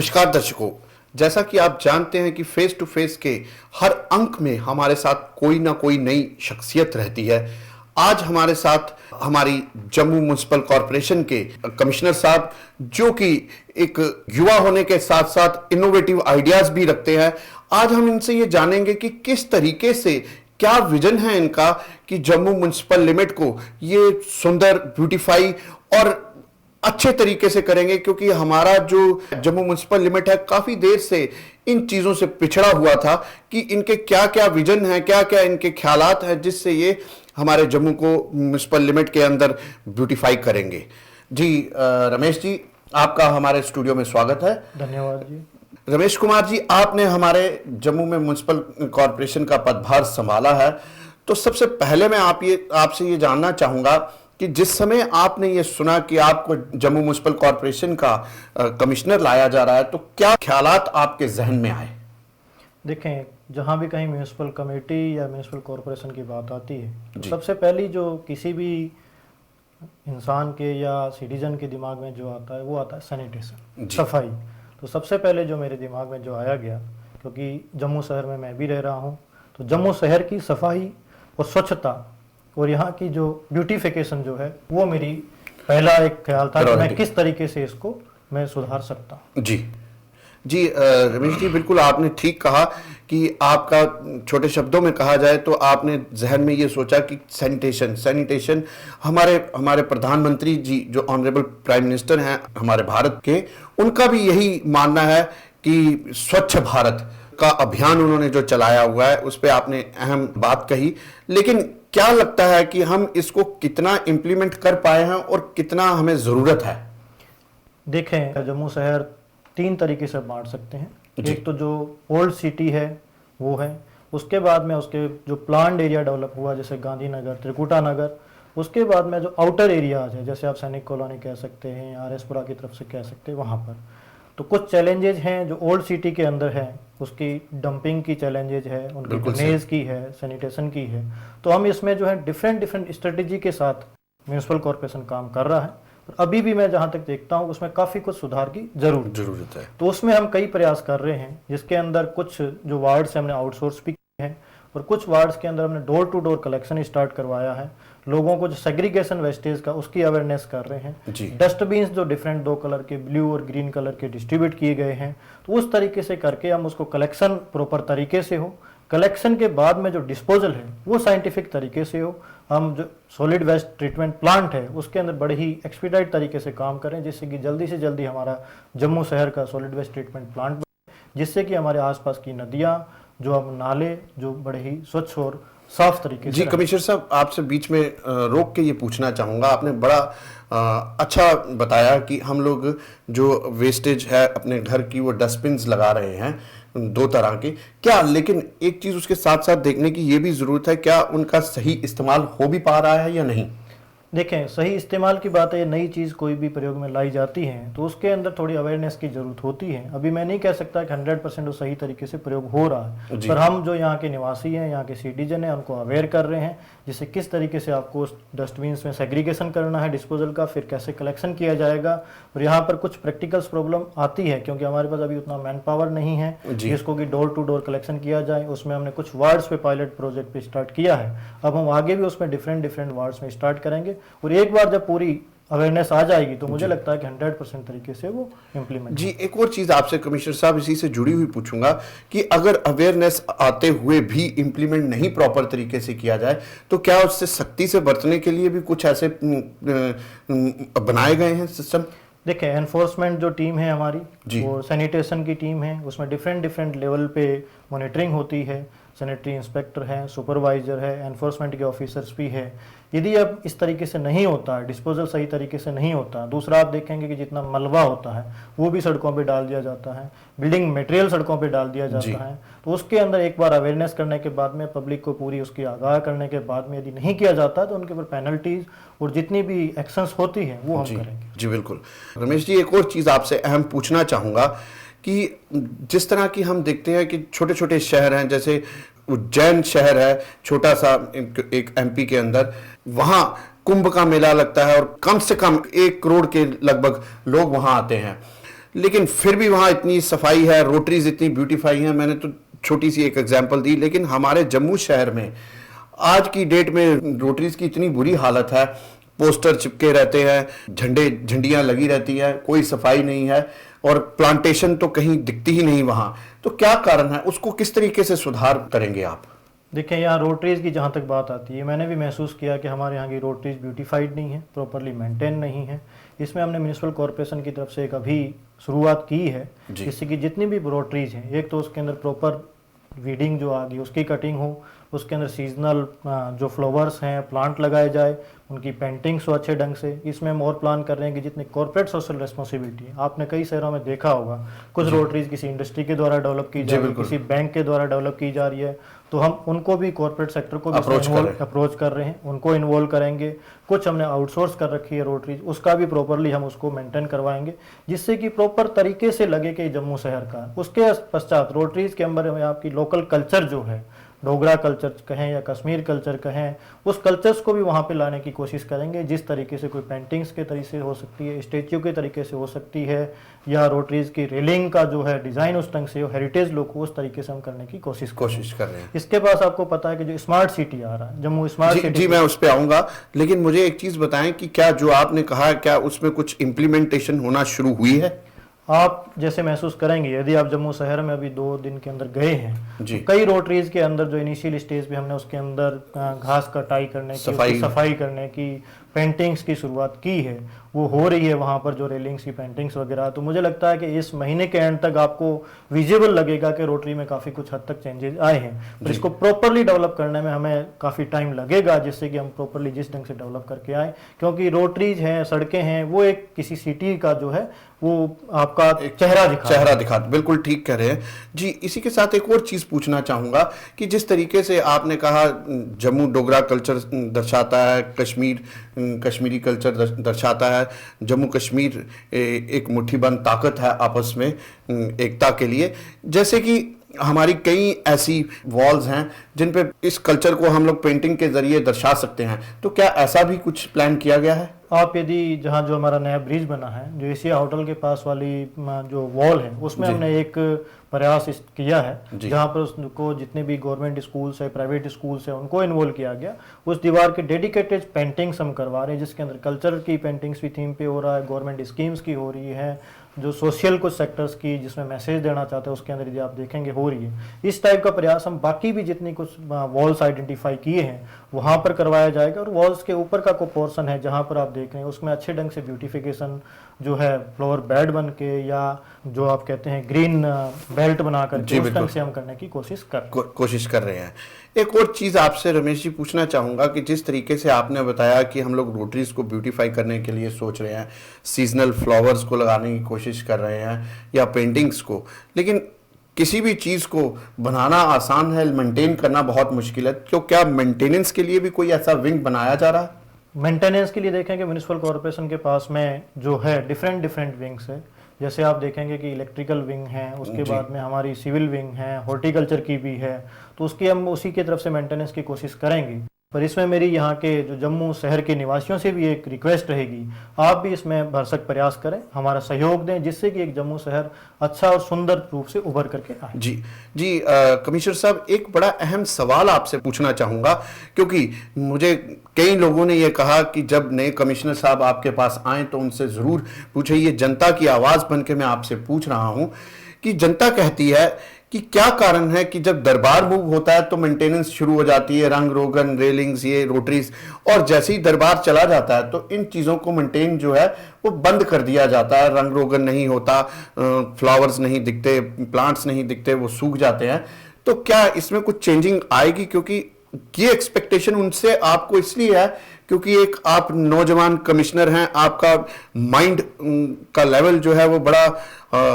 नमस्कार दर्शकों, जैसा कि आप जानते हैं कि फेस टू फेस के हर अंक में हमारे साथ कोई ना कोई नई शख्सियत रहती है। आज हमारे साथ हमारी जम्मू म्युनिसिपल कॉरपोरेशन के कमिश्नर साहब, जो कि एक युवा होने के साथ साथ इनोवेटिव आइडियाज भी रखते हैं। आज हम इनसे ये जानेंगे कि किस तरीके से, क्या विजन है इनका कि जम्मू म्युनिसिपल लिमिट को ये सुंदर, ब्यूटीफाई और अच्छे तरीके से करेंगे, क्योंकि हमारा जो जम्मू म्युनिसिपल लिमिट है काफी देर से इन चीजों से पिछड़ा हुआ था कि इनके क्या क्या विजन है, क्या क्या इनके ख्यालात हैं, जिससे ये हमारे जम्मू को म्युनिसिपल लिमिट के अंदर ब्यूटीफाई करेंगे। जी रमेश जी, आपका हमारे स्टूडियो में स्वागत है। धन्यवाद जी। रमेश कुमार जी, आपने हमारे जम्मू में म्युनिसिपल कॉरपोरेशन का पदभार संभाला है, तो सबसे पहले मैं आपसे ये जानना चाहूंगा कि जिस समय आपने ये सुना कि आपको जम्मू म्युनिसिपल कॉरपोरेशन का कमिश्नर लाया जा रहा है, तो क्या ख्यालात आपके जहन में आए? देखें, जहाँ भी कहीं म्यूनिसिपल कमेटी या म्यूनिसिपल कॉरपोरेशन की बात आती है तो सबसे पहली जो किसी भी इंसान के या सिटीजन के दिमाग में जो आता है वो आता है सैनिटेशन, सफाई। तो सबसे पहले जो मेरे दिमाग में जो आया गया, क्योंकि जम्मू शहर में मैं भी रह रहा हूँ, तो जम्मू शहर की सफाई और स्वच्छता और यहाँ की जो ब्यूटिफिकेशन जो है वो मेरी पहला एक ख्याल था कि मैं किस तरीके से इसको मैं सुधार सकता हूँ। जी रमेश जी, बिल्कुल आपने ठीक कहा कि आपका, छोटे शब्दों में कहा जाए तो आपने जहन में ये सोचा कि सैनिटेशन हमारे प्रधानमंत्री जी जो ऑनरेबल प्राइम मिनिस्टर हैं हमारे भारत के, उनका भी यही मानना है कि स्वच्छ भारत का अभियान उन्होंने जो चलाया हुआ है उस पर आपने अहम बात कही। लेकिन क्या लगता है कि हम इसको कितना इंप्लीमेंट कर पाए हैं और कितना हमें जरूरत है? देखें, जम्मू शहर तीन तरीके से बांट सकते हैं। एक तो जो ओल्ड सिटी है वो है, उसके बाद में उसके जो प्लान्ड एरिया डेवलप हुआ जैसे गांधीनगर, त्रिकुटा नगर, उसके बाद में जो आउटर एरियाज है जैसे आप सैनिक कॉलोनी कह सकते हैं, आरएसपुरा की तरफ से कह सकते हैं, वहाँ पर तो कुछ चैलेंजेज हैं जो ओल्ड सिटी के अंदर है। उसकी डंपिंग की चैलेंजेज है, उनकी ड्रेनेज की है, सैनिटेशन की है। तो हम इसमें जो है डिफरेंट स्ट्रेटेजी के साथ म्यूनिसिपल कॉरपोरेशन काम कर रहा है। अभी भी मैं जहां तक देखता हूं उसमें काफी कुछ सुधार की जरूरत है। तो उसमें हम कई प्रयास कर रहे हैं, जिसके अंदर कुछ जो वार्ड्स हमने आउटसोर्स भी किए हैं और कुछ वार्ड्स के अंदर हमने door to door collection start करवाया है। लोगों को जो सेग्रीगेशन वेस्टेज का उसकी अवेयरनेस कर रहे हैं। डस्टबिन जो डिफरेंट 2 कलर के, ब्लू और ग्रीन कलर के डिस्ट्रीब्यूट किए गए हैं, तो उस तरीके से करके हम उसको कलेक्शन प्रॉपर तरीके से हो, कलेक्शन के बाद में जो डिस्पोजल है वो साइंटिफिक तरीके से हो। हम जो सॉलिड वेस्ट ट्रीटमेंट प्लांट है उसके अंदर बड़े ही एक्सपीडाइट तरीके से काम करें, जिससे कि जल्दी से जल्दी हमारा जम्मू शहर का सॉलिड वेस्ट ट्रीटमेंट प्लांट बने, जिससे कि हमारे आसपास की नदियाँ, जो अब नाले, जो बड़े ही स्वच्छ और साफ तरीके से। जी कमिश्नर साहब, आपसे बीच में रोक के ये पूछना चाहूँगा, आपने बड़ा अच्छा बताया कि हम लोग जो वेस्टेज है अपने घर की वो डस्टबिन लगा रहे हैं 2 तरह के, क्या लेकिन एक चीज़ उसके साथ साथ देखने की ये भी ज़रूरत है, क्या उनका सही इस्तेमाल हो भी पा रहा है या नहीं? देखें, सही इस्तेमाल की बात है, नई चीज़ कोई भी प्रयोग में लाई जाती है तो उसके अंदर थोड़ी अवेयरनेस की ज़रूरत होती है। अभी मैं नहीं कह सकता कि 100% वो सही तरीके से प्रयोग हो रहा है, पर हम जो यहाँ के निवासी हैं, यहाँ के सिटीजन हैं, उनको अवेयर कर रहे हैं, जिससे किस तरीके से आपको उस डस्टबिन में सेग्रीगेशन करना है डिस्पोजल का, फिर कैसे कलेक्शन किया जाएगा। और यहाँ पर कुछ प्रैक्टिकल्स प्रॉब्लम आती है क्योंकि हमारे पास अभी उतना मैन पावर नहीं है जिसको कि डोर टू डोर कलेक्शन किया जाए। उसमें हमने कुछ वार्ड्स पे पायलट प्रोजेक्ट पे स्टार्ट किया है, अब हम आगे भी उसमें डिफरेंट वार्ड्स में स्टार्ट करेंगे और एक बार जब पूरी अवेयरनेस आ जाएगी तो मुझे लगता है कि 100% तरीके से वो इम्प्लीमेंट। जी, एक और चीज आपसे कमिश्नर साहब इसी से जुड़ी हुई पूछूंगा कि अगर अवेयरनेस आते हुए भी इम्प्लीमेंट नहीं प्रॉपर तरीके से किया जाए तो क्या उससे सख्ती से बरतने के लिए भी कुछ ऐसे बनाए गए हैं सिस्टम? देखिए, एनफोर्समेंट जो टीम है हमारी, वो सैनिटेशन की टीम है, उसमें डिफरेंट लेवल पे मॉनिटरिंग होती है। सैनिटरी इंस्पेक्टर है, सुपरवाइजर है, एनफोर्समेंट के ऑफिसर्स भी है। यदि अब इस तरीके से नहीं होता है, डिस्पोजल सही तरीके से नहीं होता, दूसरा आप देखेंगे कि जितना मलबा होता है वो भी सड़कों पे डाल दिया जाता है, बिल्डिंग मटेरियल सड़कों पे डाल दिया जाता है। तो उसके अंदर एक बार अवेयरनेस करने के बाद में, पब्लिक को पूरी उसकी आगाह करने के बाद में यदि नहीं किया जाता तो उनके ऊपर पेनल्टीज और जितनी भी एक्शंस होती हैं वो हम करेंगे। जी बिल्कुल। रमेश जी, एक और चीज़ आपसे अहम पूछना चाहूँगा कि जिस तरह की हम देखते हैं कि छोटे छोटे शहर हैं, जैसे उज्जैन शहर है छोटा सा एक एमपी के अंदर, वहाँ कुंभ का मेला लगता है और कम से कम 1 करोड़ के लगभग लोग वहाँ आते हैं। लेकिन फिर भी वहाँ इतनी सफाई है, रोटरीज इतनी ब्यूटीफाई हैं। मैंने तो छोटी सी एक एग्जांपल दी, लेकिन हमारे जम्मू शहर में आज की डेट में रोटरीज की इतनी बुरी हालत है, पोस्टर चिपके रहते हैं, झंडियां लगी रहती है, कोई सफाई नहीं है, और प्लांटेशन तो कहीं दिखती ही नहीं वहाँ। तो क्या कारण है, उसको किस तरीके से सुधार करेंगे आप? देखिए, यहाँ रोटरीज की जहाँ तक बात आती है, मैंने भी महसूस किया कि हमारे यहाँ की रोटरीज ब्यूटीफाइड नहीं है, प्रॉपरली मेंटेन नहीं है। इसमें हमने म्यूनिसिपल कॉरपोरेशन की तरफ से एक अभी शुरुआत की है, जिससे कि जितनी भी रोटरीज हैं, एक तो उसके अंदर प्रॉपर वीडिंग जो आ गई उसकी कटिंग हो, उसके अंदर सीजनल जो फ्लावर्स हैं प्लांट लगाए जाए, उनकी पेंटिंग्स हो अच्छे ढंग से। इसमें हम और प्लान कर रहे हैं कि जितनी कॉर्पोरेट सोशल रिस्पॉन्सिबिलिटी है, आपने कई शहरों में देखा होगा, कुछ रोटरीज किसी इंडस्ट्री के द्वारा डेवलप की जा रही है, किसी बैंक के द्वारा डेवलप की जा रही है, तो हम उनको भी कॉर्पोरेट सेक्टर को भी अप्रोच कर रहे हैं, उनको इन्वॉल्व करेंगे। कुछ हमने आउटसोर्स कर रखी है रोटरीज, उसका भी प्रॉपरली हम उसको मेंटेन करवाएंगे, जिससे कि प्रॉपर तरीके से लगे कि जम्मू शहर का। उसके पश्चात रोटरीज के अंदर आपकी लोकल कल्चर जो है, डोगरा कल्चर कहें या कश्मीर कल्चर कहें, उस कल्चर्स को भी वहाँ पे लाने की कोशिश करेंगे। जिस तरीके से कोई पेंटिंग्स के तरीके से हो सकती है, स्टेच्यू के तरीके से हो सकती है, या रोटरीज की रेलिंग का जो है डिज़ाइन उस ढंग से हो, हेरिटेज लुक हो, उस तरीके से हम करने की कोशिश कर रहे हैं। इसके पास आपको पता है कि जो स्मार्ट सिटी आ रहा है, जम्मू स्मार्ट सिटी, जी मैं उस पर आऊँगा, लेकिन मुझे एक चीज़ बताएं कि क्या जो आपने कहा, क्या उसमें कुछ इम्प्लीमेंटेशन होना शुरू हुई है? आप जैसे महसूस करेंगे, यदि आप जम्मू शहर में अभी 2 दिन के अंदर गए हैं, तो कई रोटरीज के अंदर जो इनिशियल स्टेज पे हमने उसके अंदर घास कटाई करने की, सफाई करने की, पेंटिंग्स की शुरुआत की है, वो हो रही है वहाँ पर, जो रेलिंग्स की पेंटिंग्स वगैरह। तो मुझे लगता है कि इस महीने के एंड तक आपको विजिबल लगेगा कि रोटरी में काफ़ी कुछ हद तक चेंजेस आए हैं। तो इसको प्रॉपरली डेवलप करने में हमें काफ़ी टाइम लगेगा, जिससे कि हम प्रॉपरली जिस ढंग से डेवलप करके आए, क्योंकि रोटरीज हैं, सड़कें हैं, वो एक किसी सिटी का जो है वो आपका चेहरा दिखा। बिल्कुल ठीक कह रहे हैं जी। इसी के साथ एक और चीज़ पूछना चाहूँगा कि जिस तरीके से आपने कहा जम्मू डोगरा कल्चर दर्शाता है, कश्मीरी कल्चर दर्शाता है, जम्मू कश्मीर एक मुट्ठीबंद ताकत है आपस में एकता के लिए, जैसे कि हमारी कई ऐसी वॉल्स हैं जिन पे इस कल्चर को हम लोग पेंटिंग के जरिए दर्शा सकते हैं, तो क्या ऐसा भी कुछ प्लान किया गया है? आप यदि जहाँ जो हमारा नया ब्रिज बना है, जो एशिया होटल के पास वाली जो वॉल है, उसमें हमने एक प्रयास किया है, जहाँ पर उसको जितने भी गवर्नमेंट स्कूल्स है, प्राइवेट स्कूल्स है, उनको इन्वॉल्व किया गया। उस दीवार के डेडिकेटेड पेंटिंग्स हम करवा रहे हैं, जिसके अंदर कल्चर की पेंटिंग्स भी थीम पे हो रहा है, गवर्नमेंट स्कीम्स की हो रही है, जो सोशल कुछ सेक्टर्स की जिसमें मैसेज देना चाहते हैं उसके अंदर यदि आप देखेंगे हो रही है। इस टाइप का प्रयास हम बाकी भी जितनी कुछ वॉल्स आइडेंटिफाई किए हैं वहाँ पर करवाया जाएगा। और वॉल्स के ऊपर का कोई पोर्शन है जहाँ पर आप देख रहे हैं, उसमें अच्छे ढंग से ब्यूटिफिकेशन जो है फ्लोर बेड बन के, या जो आप कहते हैं ग्रीन बेल्ट बनाकर उस ढंग से हम करने की कोशिश कर रहे हैं। एक और चीज़ आपसे रमेश जी पूछना चाहूँगा कि जिस तरीके से आपने बताया कि हम लोग रोटरीज को ब्यूटीफाई करने के लिए सोच रहे हैं, सीजनल फ्लावर्स को लगाने की कोशिश कर रहे हैं या पेंटिंग्स को, लेकिन किसी भी चीज़ को बनाना आसान है, मेंटेन करना बहुत मुश्किल है, तो क्या मेंटेनेंस के लिए भी कोई ऐसा विंग बनाया जा रहा है? मेंटेनेंस के लिए देखेंगे म्यूनिसिपल कॉर्पोरेशन के पास में जो है डिफरेंट विंग्स है। जैसे आप देखेंगे कि इलेक्ट्रिकल विंग है, उसके बाद में हमारी सिविल विंग है, हॉर्टिकल्चर की भी है, तो उसकी हम उसी की तरफ से मेंटेनेंस की कोशिश करेंगे। पर इसमें मेरी यहाँ के जो जम्मू शहर के निवासियों से भी एक रिक्वेस्ट रहेगी, आप भी इसमें भरसक प्रयास करें, हमारा सहयोग दें, जिससे कि एक जम्मू शहर अच्छा और सुंदर रूप से उभर करके आए। जी कमिश्नर साहब, एक बड़ा अहम सवाल आपसे पूछना चाहूँगा, क्योंकि मुझे कई लोगों ने यह कहा कि जब नए कमिश्नर साहब आपके पास आए तो उनसे ज़रूर पूछे। ये जनता की आवाज़ बन के मैं आपसे पूछ रहा हूँ कि जनता कहती है कि क्या कारण है कि जब दरबार मूव होता है तो मेंटेनेंस शुरू हो जाती है, रंग रोगन, रेलिंग्स, ये रोटरीज, और जैसे ही दरबार चला जाता है तो इन चीज़ों को मेंटेन जो है वो बंद कर दिया जाता है, रंग रोगन नहीं होता, फ्लावर्स नहीं दिखते, प्लांट्स नहीं दिखते, वो सूख जाते हैं। तो क्या इसमें कुछ चेंजिंग आएगी? क्योंकि ये एक्सपेक्टेशन उनसे आपको इसलिए है क्योंकि एक आप नौजवान कमिश्नर हैं, आपका माइंड का लेवल जो है वो बड़ा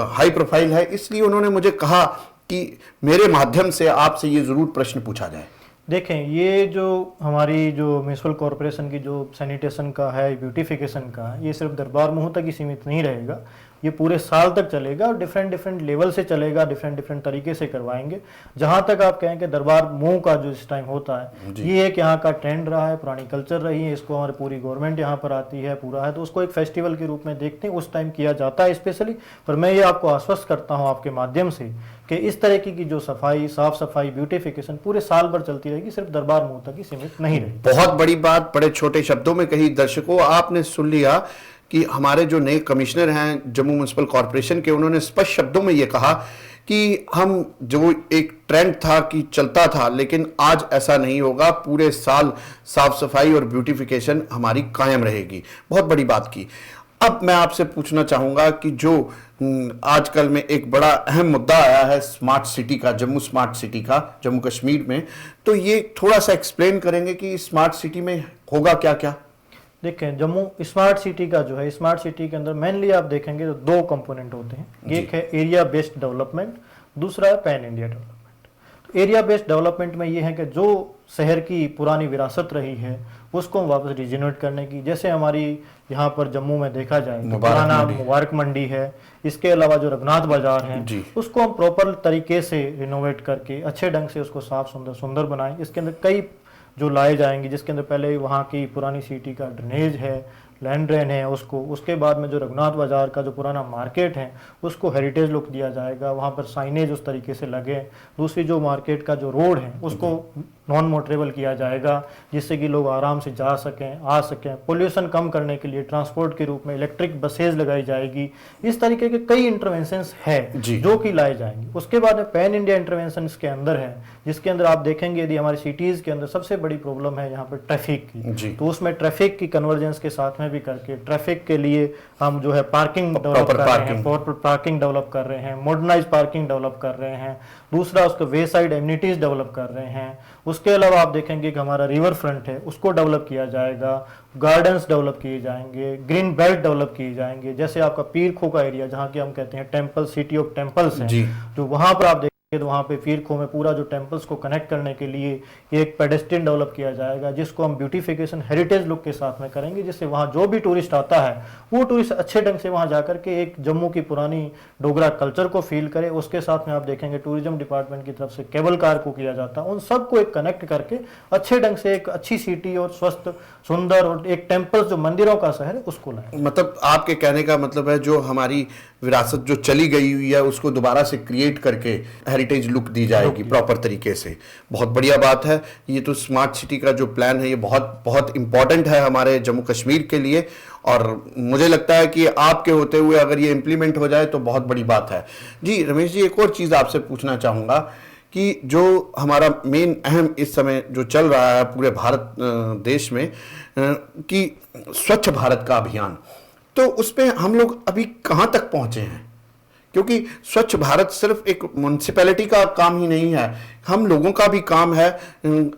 हाई प्रोफाइल है, इसलिए उन्होंने मुझे कहा कि मेरे माध्यम से आपसे ये जरूर प्रश्न पूछा जाए। देखें, ये जो हमारी जो म्यूनिसिपल कॉरपोरेशन की जो सैनिटेशन का है, ब्यूटिफिकेशन का, ये सिर्फ दरबार मूव तक ही सीमित नहीं रहेगा। ये पूरे साल तक चलेगा और डिफरेंट डिफरेंट लेवल से चलेगा, डिफरेंट डिफरेंट तरीके से करवाएंगे। जहां तक आप कहें कि दरबार मूव का जो इस टाइम होता है ये एक यहाँ का ट्रेंड रहा है, पुरानी कल्चर रही है, इसको हमारी पूरी गवर्नमेंट यहाँ पर आती है पूरा है, तो उसको एक फेस्टिवल के रूप में देखते हैं, उस टाइम किया जाता है स्पेशली। पर मैं ये आपको आश्वस्त करता हूँ आपके माध्यम से कि इस तरह की जो सफाई, साफ सफाई, ब्यूटिफिकेशन पूरे साल भर चलती रहेगी, सिर्फ दरबार मूव तक ही सीमित नहीं रहेगी। बहुत बड़ी बात बड़े छोटे शब्दों में कही। दर्शकों, आपने सुन लिया कि हमारे जो नए कमिश्नर हैं जम्मू म्युनिसिपल कॉरपोरेशन के, उन्होंने स्पष्ट शब्दों में ये कहा कि हम जो एक ट्रेंड था कि चलता था, लेकिन आज ऐसा नहीं होगा, पूरे साल साफ सफाई और ब्यूटिफिकेशन हमारी कायम रहेगी। बहुत बड़ी बात की। अब मैं आपसे पूछना चाहूंगा कि जो आजकल में एक बड़ा अहम मुद्दा आया है स्मार्ट सिटी का, जम्मू स्मार्ट सिटी का, जम्मू कश्मीर में, तो ये थोड़ा सा एक्सप्लेन करेंगे कि स्मार्ट सिटी में होगा क्या क्या? देखें, जम्मू स्मार्ट सिटी का जो है, स्मार्ट सिटी के अंदर मेनली आप देखेंगे तो दो कंपोनेंट होते हैं। एक है एरिया बेस्ड डेवलपमेंट, दूसरा है pan India development. Area based development में ये है कि जो शहर की पुरानी विरासत रही है उसको वापस रिजेनरेट करने की, जैसे हमारी यहाँ पर जम्मू में देखा जाए तो पुराना मुबारक मंडी है, इसके अलावा जो रघुनाथ बाजार है उसको हम प्रॉपर तरीके से रिनोवेट करके अच्छे ढंग से उसको साफ सुंदर बनाएं। इसके अंदर कई जो लाए जाएंगे, जिसके अंदर पहले वहाँ की पुरानी सिटी का ड्रेनेज है, लैंड ड्रेन है उसको, उसके बाद में जो रघुनाथ बाजार का जो पुराना मार्केट है उसको हेरिटेज लुक दिया जाएगा, वहाँ पर साइनेज उस तरीके से लगे। दूसरी जो मार्केट का जो रोड है उसको नॉन मोटरेबल किया जाएगा, जिससे कि लोग आराम से जा सकें, आ सकें। पोल्यूशन कम करने के लिए ट्रांसपोर्ट के रूप में इलेक्ट्रिक बसेज लगाई जाएगी। इस तरीके के कई इंटरवेंशंस है जो कि लाए जाएंगे। उसके बाद में पैन इंडिया इंटरवेंशन इसके अंदर है, जिसके अंदर आप देखेंगे यदि हमारी सिटीज के अंदर सबसे बड़ी प्रॉब्लम है यहाँ पर ट्रैफिक की, तो उसमें ट्रैफिक की कन्वर्जेंस के साथ में भी करके ट्रैफिक के लिए हम जो है पार्किंग डेवलप कर रहे हैं, प्रॉपर पार्किंग डेवलप कर रहे हैं, मॉडर्नाइज पार्किंग डेवलप कर रहे हैं। दूसरा उसको वे साइड एमिनिटीज डेवलप कर रहे हैं। उसके अलावा आप देखेंगे कि हमारा रिवर फ्रंट है उसको डेवलप किया जाएगा, गार्डन्स डेवलप किए जाएंगे, ग्रीन बेल्ट डेवलप किए जाएंगे। जैसे आपका पीर खो का एरिया जहाँ की हम कहते हैं टेम्पल, सिटी ऑफ टेम्पल्स है, तो वहां पर आप तो वहाँ पे पीर खो में पूरा जो टेम्पल्स को कनेक्ट करने के लिए एक पेडेस्ट्रियन डेवलप किया जाएगा, जिसको हम ब्यूटिफिकेशन हेरिटेज लुक के साथ में करेंगे, जिससे वहाँ जो भी टूरिस्ट आता है वो टूरिस्ट अच्छे ढंग से वहाँ जाकर के एक जम्मू की पुरानी डोगरा कल्चर को फील करे। उसके साथ में आप देखेंगे टूरिज्म डिपार्टमेंट की तरफ से केबल कार को किया जाता है, उन सबको एक कनेक्ट करके अच्छे ढंग से एक अच्छी सिटी और स्वस्थ सुंदर और एक टेम्पल्स जो मंदिरों का शहर है उसको लाएं। मतलब आपके कहने का मतलब है जो हमारी विरासत जो चली गई हुई है उसको दोबारा से क्रिएट करके हेरिटेज लुक दी जाएगी प्रॉपर तरीके से। बहुत बढ़िया बात है। ये तो स्मार्ट सिटी का जो प्लान है ये बहुत बहुत इंपॉर्टेंट है हमारे जम्मू कश्मीर के लिए, और मुझे लगता है कि आपके होते हुए अगर ये इम्प्लीमेंट हो जाए तो बहुत बड़ी बात है। जी रमेश जी, एक और चीज़ आपसे पूछना चाहूँगा कि जो हमारा मेन अहम इस समय जो चल रहा है पूरे भारत देश में कि स्वच्छ भारत का अभियान, तो उस पर हम लोग अभी कहाँ तक पहुँचे हैं? क्योंकि स्वच्छ भारत सिर्फ एक म्यूनसिपैलिटी का काम ही नहीं है, हम लोगों का भी काम है,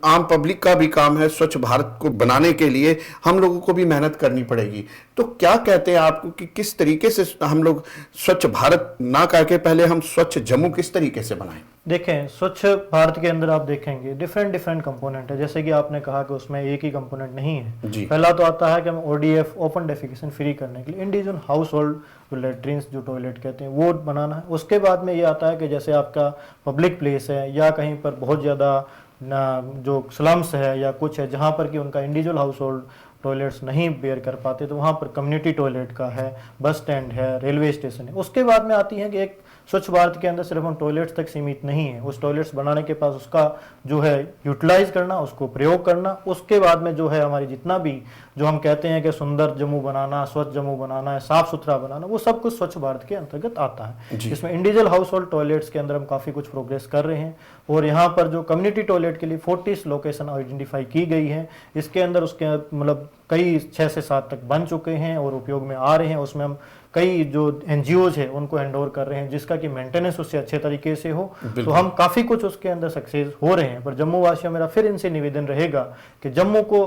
आम पब्लिक का भी काम है। स्वच्छ भारत को बनाने के लिए हम लोगों को भी मेहनत करनी पड़ेगी। तो क्या कहते हैं आपको कि किस तरीके से हम लोग स्वच्छ भारत ना कह के पहले हम स्वच्छ जम्मू किस तरीके से बनाएं? देखें, स्वच्छ भारत के अंदर आप देखेंगे डिफरेंट डिफरेंट कंपोनेंट है। जैसे कि आपने कहा कि उसमें एक ही कंपोनेंट नहीं है। पहला तो आता है कि हम ओडीएफ, ओपन डेफिकेशन फ्री करने के लिए इंडिविजुअल हाउस होल्ड जो लेट्रिन्स जो टॉयलेट कहते हैं वो बनाना है। उसके बाद में ये आता है कि जैसे आपका पब्लिक प्लेस है या कहीं पर बहुत ज़्यादा जो स्लम्स है या कुछ है जहाँ पर कि उनका इंडिविजुअल हाउस होल्ड टॉयलेट्स नहीं बेयर कर पाते, तो वहाँ पर कम्युनिटी टॉयलेट का है, बस स्टैंड है, रेलवे स्टेशन है। उसके बाद में आती है कि एक स्वच्छ भारत के अंदर सिर्फ हम टॉयलेट्स तक सीमित नहीं है, उस टॉयलेट्स बनाने के पास उसका जो है यूटिलाइज करना, उसको प्रयोग करना। उसके बाद में जो है हमारी जितना भी जो हम कहते हैं कि सुंदर जम्मू बनाना, स्वच्छ जम्मू बनाना है, साफ सुथरा बनाना, वो सब कुछ स्वच्छ भारत के अंतर्गत आता है। इसमें इंडिविजुअल हाउस होल्ड टॉयलेट्स के अंदर हम काफ़ी कुछ प्रोग्रेस कर रहे हैं, और यहाँ पर जो कम्युनिटी टॉयलेट के लिए 40 लोकेशन आइडेंटिफाई की गई है। इसके अंदर उसके मतलब कई 6 से 7 तक बन चुके हैं और उपयोग में आ रहे हैं। उसमें हम कई जो एनजीओज है उनको हैंडओवर कर रहे हैं, जिसका कि मेंटेनेंस उससे अच्छे तरीके से हो। तो हम काफ़ी कुछ उसके अंदर सक्सेस हो रहे हैं। पर जम्मू वासियों मेरा फिर इनसे निवेदन रहेगा कि जम्मू को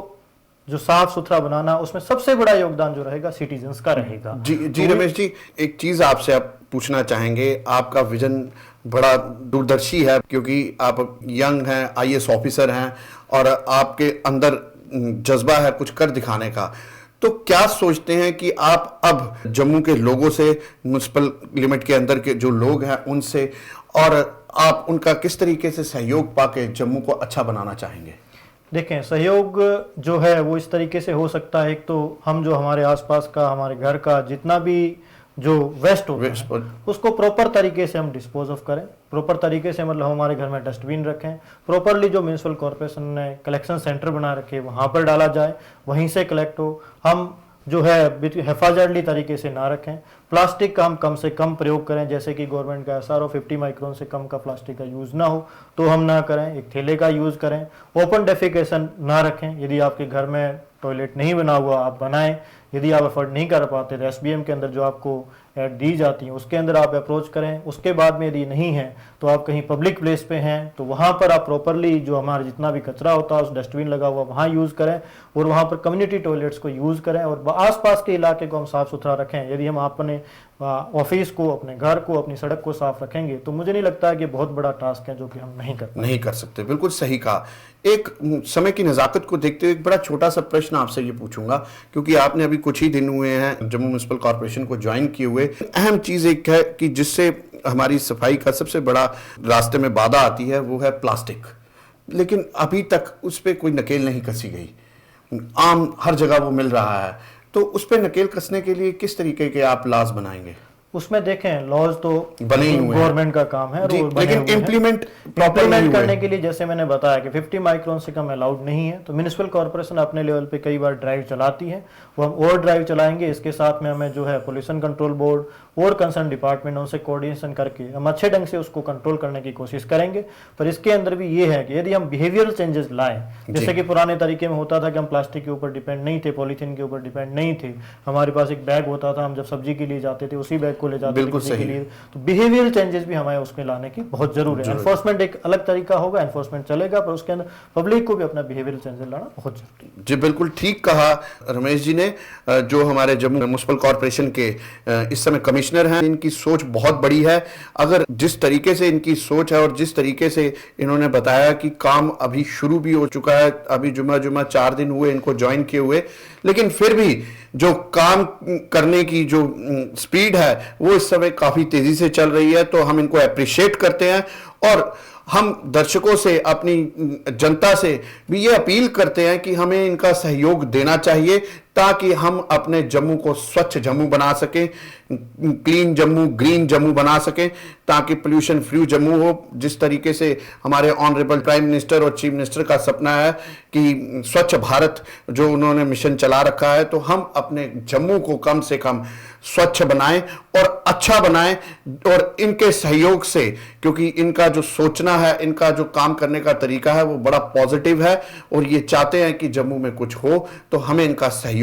जो साफ सुथरा बनाना, उसमें सबसे बड़ा योगदान जो रहेगा सिटीजन्स का रहेगा। जी रमेश जी, एक चीज़ आपसे आप पूछना चाहेंगे। आपका विजन बड़ा दूरदर्शी है, क्योंकि आप यंग हैं, आईएएस ऑफिसर हैं और आपके अंदर जज्बा है कुछ कर दिखाने का। तो क्या सोचते हैं कि आप अब जम्मू के लोगों से, म्युनिसिपल लिमिट के अंदर के जो लोग हैं उनसे, और आप उनका किस तरीके से सहयोग पाके जम्मू को अच्छा बनाना चाहेंगे? देखें, सहयोग जो है वो इस तरीके से हो सकता है। एक तो हम जो हमारे आसपास का, हमारे घर का जितना भी जो वेस्ट होता है उसको प्रॉपर तरीके से हम डिस्पोज ऑफ करें। प्रॉपर तरीके से मतलब हमारे घर में डस्टबिन रखें, प्रॉपरली जो म्यूनिसिपल कॉर्पोरेशन ने कलेक्शन सेंटर बना रखे वहाँ पर डाला जाए, वहीं से कलेक्ट हो। हम जो है हिफाजतली तरीके से ना रखें। प्लास्टिक का हम कम से कम प्रयोग करें, जैसे कि गवर्नमेंट का SRO 50 माइक्रोन से कम का प्लास्टिक का यूज़ ना हो तो हम ना करें। एक थैले का यूज़ करें। ओपन डेफिकेशन ना रखें। यदि आपके घर में टॉयलेट नहीं बना हुआ आप बनाएं। यदि आप अफोर्ड नहीं कर पाते तो SBM के अंदर जो आपको ऐड दी जाती हैं उसके अंदर आप अप्रोच करें। उसके बाद में यदि नहीं है तो आप कहीं पब्लिक प्लेस पे हैं तो वहाँ पर आप प्रॉपरली जो हमारा जितना भी कचरा होता है उस डस्टबिन लगा हुआ वहाँ यूज़ करें, और वहाँ पर कम्युनिटी टॉयलेट्स को यूज़ करें, और आसपास के इलाके को हम साफ़ सुथरा रखें। यदि हम अपने ऑफिस को, अपने घर को, अपनी सड़क को साफ रखेंगे तो मुझे नहीं लगता है कि बहुत बड़ा टास्क है जो कि हम नहीं कर सकते। बिल्कुल सही कहा। एक समय की नज़ाकत को देखते हुए एक बड़ा छोटा सा प्रश्न आपसे ये पूछूंगा, क्योंकि आपने अभी कुछ ही दिन हुए हैं जम्मू म्युनिसिपल कॉर्पोरेशन को ज्वाइन किए हुए। अहम चीज़ एक है कि जिससे हमारी सफाई का सबसे बड़ा रास्ते में बाधा आती है वो है प्लास्टिक, लेकिन अभी तक उस पर कोई नकेल नहीं कसी गई। आम हर जगह वो मिल रहा है, तो उस पर नकेल कसने के लिए किस तरीके के आप लॉज बनाएंगे? उसमें देखें, लॉज तो बने ही हुए गवर्नमेंट का काम है, लेकिन इम्प्लीमेंट करने के लिए जैसे मैंने बताया कि 50 माइक्रोन से कम अलाउड नहीं है। तो म्युनिसिपल कॉर्पोरेशन अपने लेवल पे कई बार ड्राइव चलाती है, वो हम और ड्राइव चलाएंगे। इसके साथ में हमें जो है पोल्यूशन कंट्रोल बोर्ड और कंसर्न डिपार्टमेंट उनसे कोऑर्डिनेशन करके हम अच्छे ढंग से उसको कंट्रोल करने की कोशिश करेंगे। पर इसके अंदर भी ये है कि यदि हम बिहेवियरल चेंजेस लाएं, जैसे कि पुराने तरीके में होता था कि हम प्लास्टिक के ऊपर डिपेंड नहीं थे, पॉलीथीन के ऊपर डिपेंड नहीं थे, हमारे पास एक बैग होता था, हम जब सब्जी के लिए जाते थे उसी बैग को ले जाते थे के लिए। तो बिहेवियरल चेंजेस भी हमें उसमें लाने की बहुत जरूरी है। एनफोर्समेंट एक अलग तरीका होगा, एनफोर्समेंट चलेगा, पर उसके अंदर पब्लिक को भी अपना बिहेवियरल चेंजेस लाना बहुत जरूरी है। जी बिल्कुल ठीक कहा रमेश जी ने। जो हमारे जम्मू म्युनिसिपल कॉर्पोरेशन के इस समय कमिश्नर हैं, इनकी सोच बहुत बड़ी है। अगर जिस तरीके से इनकी सोच है और जिस तरीके से इन्होंने बताया कि काम अभी शुरू भी हो चुका है, अभी जुमा 4 दिन हुए इनको ज्वाइन किए हुए, लेकिन फिर भी जो काम करने की जो स्पीड है वो इस समय काफी तेजी से चल रही है। तो हम इनको अप्रिशिएट करते हैं, और हम दर्शकों से, अपनी जनता से भी ये अपील करते हैं कि हमें इनका सहयोग देना चाहिए ताकि हम अपने जम्मू को स्वच्छ जम्मू बना सकें, क्लीन जम्मू, ग्रीन जम्मू बना सकें, ताकि पोल्यूशन फ्री जम्मू हो। जिस तरीके से हमारे ऑनरेबल प्राइम मिनिस्टर और चीफ मिनिस्टर का सपना है कि स्वच्छ भारत जो उन्होंने मिशन चला रखा है, तो हम अपने जम्मू को कम से कम स्वच्छ बनाएं और अच्छा बनाएं, और इनके सहयोग से, क्योंकि इनका जो सोचना है, इनका जो काम करने का तरीका है वो बड़ा पॉजिटिव है, और ये चाहते हैं कि जम्मू में कुछ हो, तो हमें इनका सहयोग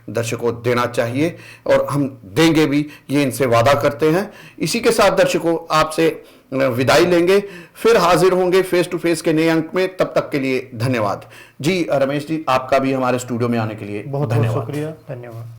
दर्शकों देना चाहिए, और हम देंगे भी, ये इनसे वादा करते हैं। इसी के साथ दर्शकों आपसे विदाई लेंगे, फिर हाजिर होंगे फेस टू फेस के नए अंक में। तब तक के लिए धन्यवाद। जी रमेश जी, आपका भी हमारे स्टूडियो में आने के लिए बहुत बहुत शुक्रिया, धन्यवाद।